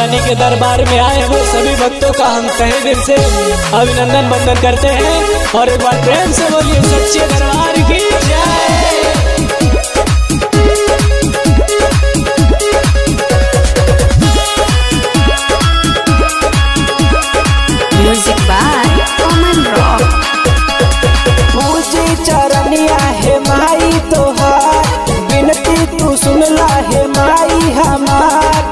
रानी के दरबार में आए वो सभी भक्तों का हम तहे दिल से अभिनंदन वंदन करते हैं। और एक बार प्रेम से बोलिए सच्चे दरबार की जय। Music by Aman Rock. पूजी चरनिया है माई तोहार, बिनती तू सुनला है माई हमार।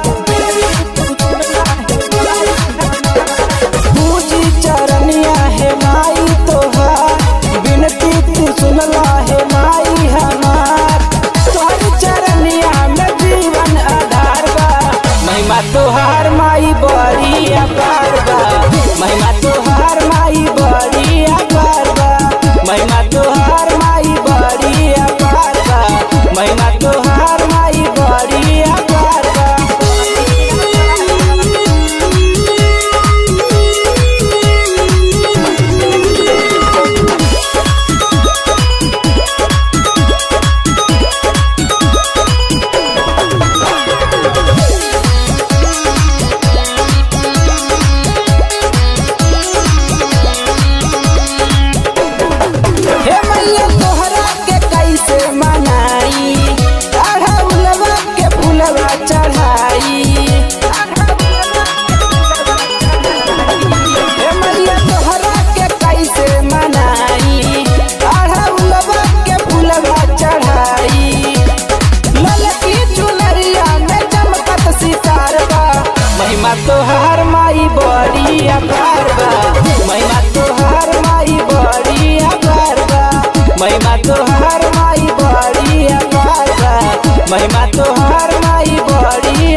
पूजी चरनिया है माई तोहार, बिनती तू सुनला है माई हमार। तोहर चरनिया में जीवन आधार बा, महिमा तोहार माई बड़ी अपार बा। महिमा तोहार माई बड़ी अपार बा, महिमा तोहार माई बड़ी अपार बा, महिमा तोहार माई बड़ी अपार बा। हे मैया तोहरा के कैसे मनाई, अढ़उलवा के फूलवा चढ़ाई। हे मैया तोहरा के कैसे मनाई, अढ़उलवा के फूलवा चढ़ाई। ललकी चुनरिया में चमकत सितार बा, महिमा तोहार माई बड़ी अपार बा। महिमा तोहार माई बड़ी अपार बा, महिमा तोहार माई बड़ी अपार बा, महिमा तोहार माई बड़ी